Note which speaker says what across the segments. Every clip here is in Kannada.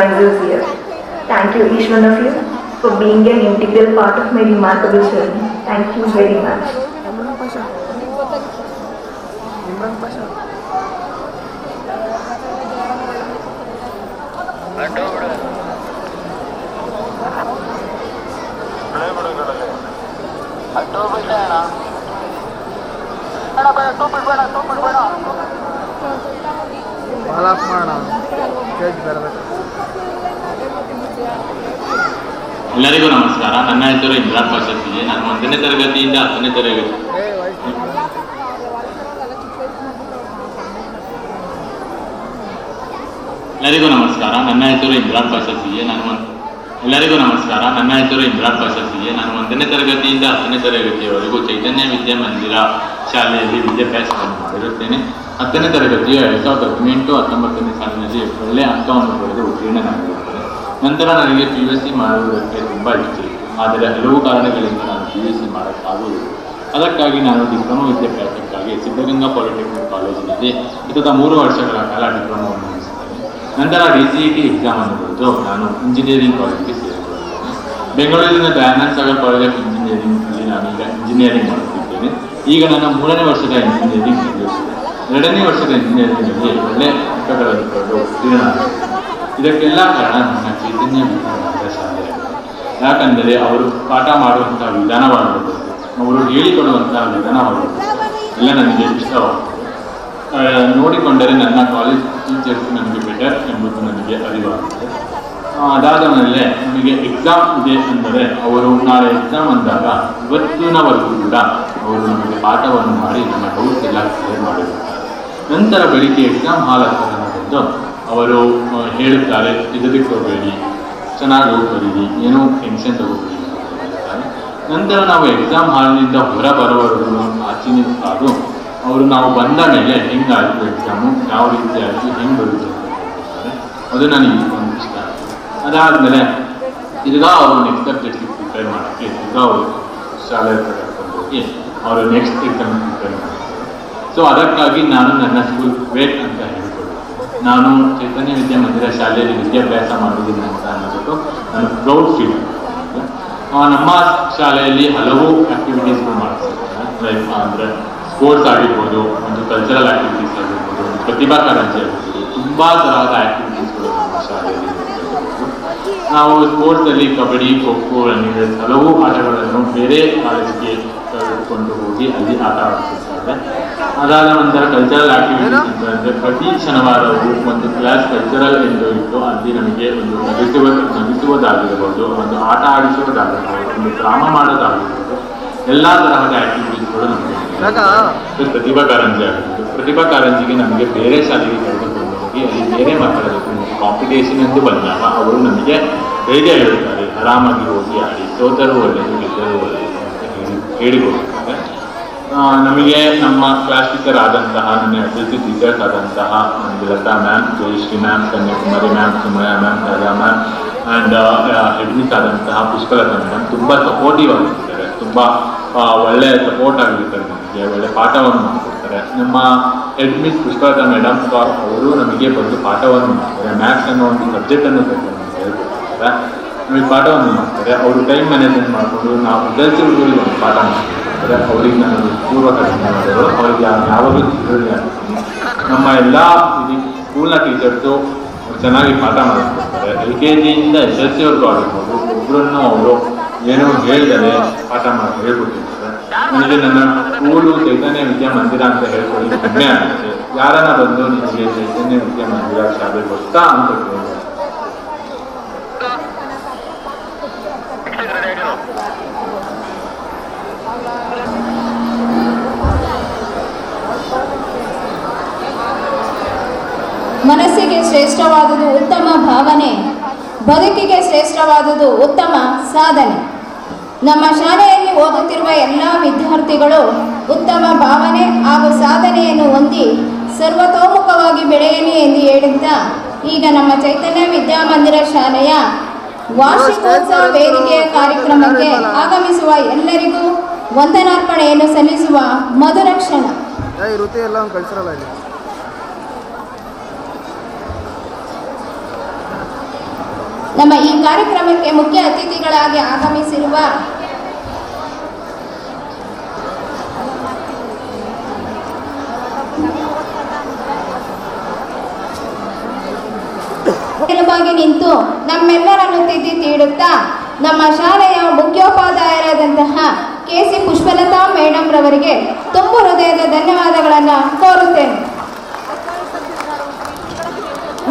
Speaker 1: joins us here. Thank you, each one of you, for being an integral part of my remarkable journey. Thank you very much.
Speaker 2: ಎಲ್ಲರಿಗೂ ನಮಸ್ಕಾರ. ನನ್ನ ಹೆಸರು ಇಮ್ರಾನ್ ಪಾಷಾ ಸಿ. ನಾನು 1ನೇ ತರಗತಿಯಿಂದ 10ನೇ ತರಗತಿ. ಎಲ್ಲರಿಗೂ ನಮಸ್ಕಾರ. ನನ್ನ ಹೆಸರು ಇಮ್ರಾನ್ ಪಾಷಾ ಸಿ. ಎಲ್ಲರಿಗೂ ನಮಸ್ಕಾರ. ನನ್ನ ಹೆಸರು ಇಮ್ರಾನ್ ಪಾಷಾ ಸಿ. ನಾನು 1ನೇ ತರಗತಿಯಿಂದ 10ನೇ ತರಗತಿಯವರೆಗೂ ಚೈತನ್ಯ ವಿದ್ಯಾಮಂದಿರ ಶಾಲೆಯಲ್ಲಿ ವಿದ್ಯಾಭ್ಯಾಸವನ್ನು ಮಾಡಿರುತ್ತೇನೆ. 10ನೇ ತರಗತಿಯ 2018-19ನೇ ಸಾಲಿನಲ್ಲಿ ಒಳ್ಳೆಯ ಅಂಕವನ್ನು ಪಡೆದು ಉತ್ತೀರ್ಣನಾಗಿರುತ್ತೇನೆ. ನಂತರ ನನಗೆ PUC ಮಾಡುವುದಕ್ಕೆ ತುಂಬ ಇಷ್ಟ ಇತ್ತು. ಆದರೆ ಹಲವು ಕಾರಣಗಳಿಂದ ನಾನು PUC ಮಾಡೋಕ್ಕಾಗುವುದಿಲ್ಲ. ಅದಕ್ಕಾಗಿ ನಾನು ಡಿಪ್ಲೊಮಾ ವಿದ್ಯಾಭ್ಯಾಸಕ್ಕಾಗಿ ಸಿದ್ಧಗಂಗಾ ಪಾಲಿಟೆಕ್ನಿಕ್ ಕಾಲೇಜಿನಲ್ಲಿ ಸತತ 3 ವರ್ಷಗಳ ಕಾಲ ಡಿಪ್ಲೊಮಾವನ್ನು ಮುಗಿಸಿದ್ದೇನೆ. ನಂತರ DCET ಎಕ್ಸಾಮನ್ನು ಬರೆದು ನಾನು ಇಂಜಿನಿಯರಿಂಗ್ ಕಾಲೇಜಿಗೆ ಸೇರಿಕೊಳ್ಳುತ್ತೇನೆ. ಬೆಂಗಳೂರಿನ ದಯಾನಂದ ಸಾಗರ್ ಕಾಲೇಜ್ ಆಫ್ ಇಂಜಿನಿಯರಿಂಗ್ನಲ್ಲಿ ನಾನೀಗ ಇಂಜಿನಿಯರಿಂಗ್ ಮಾಡುತ್ತಿದ್ದೇನೆ. ಈಗ ನನ್ನ 3ನೇ ವರ್ಷದ ಇಂಜಿನಿಯರಿಂಗ್ ಮುಗಿಯುತ್ತಿದೆ. 2ನೇ ವರ್ಷದ ಇಂಜಿನಿಯರಿಂಗ್ನಲ್ಲಿ ಒಳ್ಳೆಯ ಅಂಕಗಳನ್ನು ಪಡೆದು ಉತ್ತೀರ್ಣನಾಗಿದ್ದೇನೆ. ಇದಕ್ಕೆಲ್ಲ ಕಾರಣ ನನ್ನ ಚೈತನ್ಯ ವಿದ್ಯಾಮಂದಿರ ಶಾಲೆ. ಯಾಕಂದರೆ ಅವರು ಪಾಠ ಮಾಡುವಂತಹ ವಿಧಾನವಾಗಬಹುದು, ಅವರು ಹೇಳಿಕೊಡುವಂತಹ ವಿಧಾನವಾಗಬಹುದು ಎಲ್ಲ ನನಗೆ ಇಷ್ಟವಾಗುತ್ತೆ. ನೋಡಿಕೊಂಡರೆ ನನ್ನ ಕಾಲೇಜ್ ಟೀಚರ್ಸ್ ನನಗೆ ಬೆಟರ್ ಎಂಬುದು ನನಗೆ ಅರಿವಾಗುತ್ತೆ. ಅದಾದ ಮೇಲೆ ನಮಗೆ ಎಕ್ಸಾಮ್ ಇದೆ ಅಂದರೆ ಅವರು ನಾಳೆ ಎಕ್ಸಾಮ್ ಅಂದಾಗ ಇವತ್ತಿನವರೆಗೂ ಕೂಡ ಅವರು ನಮಗೆ ಪಾಠವನ್ನು ಮಾಡಿ ನಮ್ಮ ಡೌಟ್ಸ್ ಎಲ್ಲ ಕ್ಲಿಯರ್ ಮಾಡಿರುತ್ತಾರೆ. ನಂತರ ಬೆಳಿಗ್ಗೆ ಎಕ್ಸಾಮ್ ಹಾಲ್ ಹತ್ತಿರ ಬಂದು ಅವರು ಹೇಳುತ್ತಾರೆ, ಇದಕ್ಕೆ ಹೋಗಬೇಡಿ, ಚೆನ್ನಾಗಿ ಹೋಗ್ಬರೀರಿ, ಏನೋ ಟೆನ್ಷನ್ ತಗೋಬೇಡಿ ಅಂತ ಹೇಳ್ತಾರೆ. ನಂತರ ನಾವು ಎಕ್ಸಾಮ್ ಹಾಲ್ನಿಂದ ಹೊರ ಬರುವವರೆಗೂ ಆಚೆನೇ ಕಾದು ಅವರು ನಾವು ಬಂದ ಮೇಲೆ ಹೆಂಗಾಯಿತು ಎಕ್ಸಾಮು, ಯಾವ ರೀತಿ ಆಯಿತು, ಹೆಂಗೆ ಬರುತ್ತೆ ಅಂತ ಹೇಳ್ತಾರೆ. ಅದು ನನಗೆ ಒಂದು ಇಷ್ಟ. ಅದಾದಮೇಲೆ ತಿರ್ಗಾ ಅವರು ನೆಕ್ಸ್ಟ್ ಸಬ್ಜೆಕ್ಟ್ಗೆ ಪ್ರಿಪೇರ್ ಮಾಡೋಕ್ಕೆ ತಿರ್ಗಾ ಅವರು ಶಾಲೆ ಹತ್ರ ಕರ್ಕೊಂಡು ಹೋಗಿ ಅವರು ನೆಕ್ಸ್ಟ್ ಎಕ್ಸಾಮ್ ಪ್ರಿಪೇರ್ ಮಾಡ್ತಾರೆ. ಸೊ ಅದಕ್ಕಾಗಿ ನಾನು ನನ್ನ ಸ್ಕೂಲ್ ವೇಟ್ ಅಂತ ಹೇಳ್ಕೊಳ್ತೀನಿ. ನಾನು ಚೈತನ್ಯ ವಿದ್ಯಾಮಂದಿರ ಶಾಲೆಯಲ್ಲಿ ವಿದ್ಯಾಭ್ಯಾಸ ಮಾಡುವುದಿಲ್ಲ ಅಂತ ಅನ್ನೋದು ನಾನು ಪ್ರೌಡ್ ಫೀಲ್ ಮಾಡ್ತೀನಿ. ನಮ್ಮ ಶಾಲೆಯಲ್ಲಿ ಹಲವು ಆ್ಯಕ್ಟಿವಿಟೀಸ್ಗಳು ಮಾಡ್ತಿರ್ತಾರೆ. ಅಂದರೆ ಸ್ಪೋರ್ಟ್ಸ್ ಆಗಿರ್ಬೋದು, ಒಂದು ಕಲ್ಚರಲ್ ಆ್ಯಕ್ಟಿವಿಟೀಸ್ ಆಗಿರ್ಬೋದು, ಒಂದು ಪ್ರತಿಭಾ ಕಾರಂಜಿ ಆಗಿರ್ಬೋದು, ತುಂಬ ತರಹದ ಆ್ಯಕ್ಟಿವಿಟೀಸ್ಗಳು ನಮ್ಮ ಶಾಲೆಯಲ್ಲಿ ಇರ್ಬೋದು. ನಾವು ಸ್ಪೋರ್ಟ್ಸಲ್ಲಿ ಕಬಡ್ಡಿ, ಖೋ ಖೋ, ರನ್ನಿಂಗ್ ರೇಸ್ ಹಲವು ಆಟಗಳನ್ನು ಬೇರೆ ಕಾಲೇಜಿಗೆ ಕರೆದುಕೊಂಡು ಹೋಗಿ ಅಲ್ಲಿ ಆಟ ಆಡಿಸುತ್ತಾರೆ. ಅದಾದ ನಂತರ ಕಲ್ಚರಲ್ ಆ್ಯಕ್ಟಿವಿಟೀಸ್ ಅಂತಂದರೆ ಪ್ರತಿ ಶನಿವಾರವೂ ಒಂದು ಕ್ಲಾಸ್ ಕಲ್ಚರಲ್ ಎಂದು ಇಟ್ಟು ಅಲ್ಲಿ ನಮಗೆ ಒಂದು ನಗಿಸುವುದಾಗಿರ್ಬೋದು, ಒಂದು ಆಟ ಆಡಿಸುವುದಾಗಿರ್ಬೋದು, ಒಂದು ಡ್ರಾಮಾ ಮಾಡೋದಾಗಿರ್ಬೋದು, ಎಲ್ಲ ತರಹದ ಆ್ಯಕ್ಟಿವಿಟೀಸ್ಗಳು ನಮಗೆ ಪ್ರತಿಭಾ ಕಾರಂಜಿ ಆಗಿರ್ಬೋದು. ಪ್ರತಿಭಾ ಕಾರಂಜಿಗೆ ನಮಗೆ ಬೇರೆ ಶಾಲೆಗೆ ಕರೆದುಕೊಂಡು ಹೋಗಿ ಅಲ್ಲಿ ಬೇರೆ ಮಕ್ಕಳ ಜೊತೆ ಕಾಂಪಿಟೇಷನ್ ಎಂದು ಬಂದಾಗ ಅವರು ನಮಗೆ ಹೇಗೆ ಹೇಳುತ್ತಾರೆ, ಆರಾಮಾಗಿ ಹೋಗಿ ಆಡಿ, ಸೋತರೂ ಒಳ್ಳೆಯದು, ಗೆದ್ದರೂ ಒಳ್ಳೆಯದು ಅಂತ ಹೇಳಿಕೊಡುತ್ತಾರೆ. ನಮಗೆ ನಮ್ಮ ಕ್ಲಾಸ್ ಟೀಚರ್ ಆದಂತಹ, ನನ್ನ SSC ಟೀಚರ್ಸ್ ಆದಂತಹ Latha ma'am, Jayashree ma'am, Kanyakumari ma'am, Sumaya ma'am, Raja ma'am and headmistress ಆದಂತಹ ಪುಷ್ಪಲತಾ ಮೇಡಮ್ ತುಂಬ ಸಪೋರ್ಟಿವ್ ಆಗಿರ್ತಾರೆ. ತುಂಬ ಒಳ್ಳೆಯ ಸಪೋರ್ಟ್ ಆಗಿರ್ತಾರೆ, ನಮಗೆ ಒಳ್ಳೆಯ ಪಾಠವನ್ನು ಮಾಡಿಕೊಡ್ತಾರೆ. ನಮ್ಮ ಹೆಡ್ಮಿಸ್ ಪುಷ್ಪಲತಾ ಮೇಡಮ್ ಅವರು ನಮಗೆ ಬಂದು ಪಾಠವನ್ನು ಮಾಡ್ತಾರೆ. ಮ್ಯಾಥ್ಸ್ ಅನ್ನೋ ಒಂದು ಸಬ್ಜೆಕ್ಟನ್ನು ಹೇಳ್ಕೊಡ್ತಾರೆ, ನಮಗೆ ಪಾಠವನ್ನು ಮಾಡ್ತಾರೆ. ಅವರು ಟೈಮ್ ಮ್ಯಾನೇಜ್ಮೆಂಟ್ ಮಾಡಿಕೊಂಡು ನಾವು ವಿದ್ಯಾರ್ಥಿಗಳಿಗೆ ಒಂದು ಪಾಠ ಮಾಡ್ತಾರೆ. ಅವರಿಗೆ ನಾನು ಪೂರ್ವಕ ಧನ್ಯವಾದಗಳು. ಅವರಿಗೆ ಯಾವಾಗಲೂ ಚಿತ್ರದಲ್ಲಿ ಆಗ್ತೀನಿ. ನಮ್ಮ ಎಲ್ಲ ಸ್ಕೂಲ್ನ ಟೀಚರ್ಸು ಚೆನ್ನಾಗಿ ಪಾಠ ಮಾಡಿಕೊಡ್ತಾರೆ. LKGಯಿಂದ SSLCವರೆಗೂ ಆಗಿರ್ಬೋದು, ಒಬ್ಬರನ್ನು ಅವರು ಏನೋ ಹೇಳಿದರೆ ಪಾಠ ಮಾಡಿ ಹೇಳ್ಕೊಟ್ಟಿರ್ತಾರೆ. ನನಗೆ ನನ್ನ ಸ್ಕೂಲು ಚೈತನ್ಯ ವಿದ್ಯಾಮಂದಿರ ಅಂತ ಹೇಳ್ಕೊಳ್ಳಿ ಹೆಮ್ಮೆ ಆಗುತ್ತೆ. ಯಾರನ್ನ ಬಂದು ನಿಮಗೆ ಚೈತನ್ಯ ವಿದ್ಯಾಮಂದಿರ ಶಾಲೆ ಗೊತ್ತಾ ಅಂತ ಕೇಳಿದ್ದಾರೆ.
Speaker 3: ಮನಸ್ಸಿಗೆ ಶ್ರೇಷ್ಠವಾದುದು ಉತ್ತಮ ಭಾವನೆ, ಬದುಕಿಗೆ ಶ್ರೇಷ್ಠವಾದುದು ಉತ್ತಮ ಸಾಧನೆ. ನಮ್ಮ ಶಾಲೆಯಲ್ಲಿ ಓದುತ್ತಿರುವ ಎಲ್ಲ ವಿದ್ಯಾರ್ಥಿಗಳು ಉತ್ತಮ ಭಾವನೆ ಹಾಗೂ ಸಾಧನೆಯನ್ನು ಹೊಂದಿ ಸರ್ವತೋಮುಖವಾಗಿ ಬೆಳೆಯಲಿ ಎಂದು ಹೇಳಿದ್ದ ಈಗ ನಮ್ಮ ಚೈತನ್ಯ ವಿದ್ಯಾಮಂದಿರ ಶಾಲೆಯ ವಾರ್ಷಿಕೋತ್ಸವ ವೇದಿಕೆಯ ಕಾರ್ಯಕ್ರಮಕ್ಕೆ ಆಗಮಿಸುವ ಎಲ್ಲರಿಗೂ ವಂದನಾರ್ಪಣೆಯನ್ನು ಸಲ್ಲಿಸುವ ಮಧುರ ಕ್ಷಣ. ನಮ್ಮ ಈ ಕಾರ್ಯಕ್ರಮಕ್ಕೆ ಮುಖ್ಯ ಅತಿಥಿಗಳಾಗಿ ಆಗಮಿಸಿರುವ ನೆರವಾಗಿ ನಿಂತು ನಮ್ಮೆಲ್ಲರನ್ನು ತಿದ್ದಿ ತೀಡುತ್ತಾ ನಮ್ಮ ಶಾಲೆಯ ಮುಖ್ಯೋಪಾಧ್ಯಾಯರಾದಂತಹ KC ಪುಷ್ಪಲತಾ ಮೇಡಮ್ ರವರಿಗೆ ತುಂಬು ಹೃದಯದ ಧನ್ಯವಾದಗಳನ್ನು ಕೋರುತ್ತೇನೆ.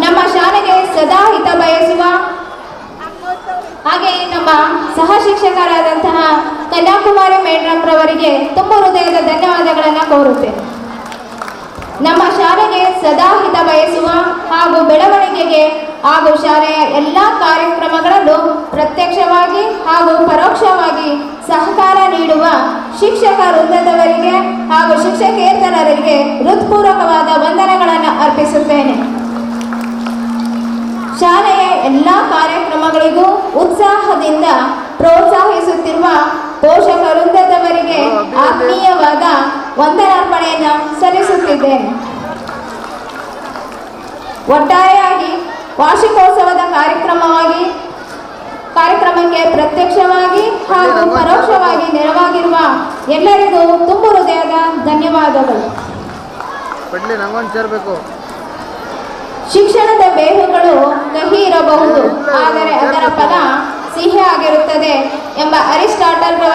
Speaker 3: ನಮ್ಮ ಶಾಲೆಗೆ ಸದಾ ಹಿತ ಬಯಸುವ ಹಾಗೆಯೇ ನಮ್ಮ ಸಹ ಶಿಕ್ಷಕರಾದಂತಹ ಕನ್ಯಾಕುಮಾರಿ ಮೇಡಮ್ ರವರಿಗೆ ತುಂಬು ಹೃದಯದ ಧನ್ಯವಾದಗಳನ್ನು ಕೋರುತ್ತೇನೆ. ನಮ್ಮ ಶಾಲೆಗೆ ಸದಾ ಹಿತ ಬಯಸುವ ಹಾಗೂ ಬೆಳವಣಿಗೆಗೆ ಹಾಗೂ ಶಾಲೆಯ ಎಲ್ಲ ಕಾರ್ಯಕ್ರಮಗಳಲ್ಲೂ ಪ್ರತ್ಯಕ್ಷವಾಗಿ ಹಾಗೂ ಪರೋಕ್ಷವಾಗಿ ಸಹಕಾರ ನೀಡುವ ಶಿಕ್ಷಕ ವೃಂದದವರಿಗೆ ಹಾಗೂ ಶಿಕ್ಷಕೇತರರಿಗೆ ಹೃತ್ಪೂರ್ವಕವಾದ ವಂದನೆಗಳನ್ನು ಅರ್ಪಿಸುತ್ತೇನೆ. ಶಾಲೆಯ ಎಲ್ಲ ಕಾರ್ಯಕ್ರಮಗಳಿಗೂ ಉತ್ಸಾಹದಿಂದ ಪ್ರೋತ್ಸಾಹಿಸುತ್ತಿರುವ ಪೋಷಕ ವೃಂದದವರಿಗೆ ಆತ್ಮೀಯವಾದ ವಂದನಾರ್ಪಣೆಯನ್ನು ಸಲ್ಲಿಸುತ್ತಿದ್ದೇನೆ. ಒಟ್ಟಾರೆಯಾಗಿ ವಾರ್ಷಿಕೋತ್ಸವದ ಕಾರ್ಯಕ್ರಮಕ್ಕೆ ಪ್ರತ್ಯಕ್ಷವಾಗಿ ಹಾಗೂ ಪರೋಕ್ಷವಾಗಿ ನೆರವಾಗಿರುವ ಎಲ್ಲರಿಗೂ ತುಂಬು ಹೃದಯದ ಧನ್ಯವಾದಗಳು. ಶಿಕ್ಷಣದ ಬೇಹುಗಳು ಕಹಿ ಇರಬಹುದು, ಆದರೆ ಅದರ ಫಲ ಸಿಹಿ ಆಗಿರುತ್ತದೆ ಎಂಬ ಅರಿಸ್ಟಾಟಲ್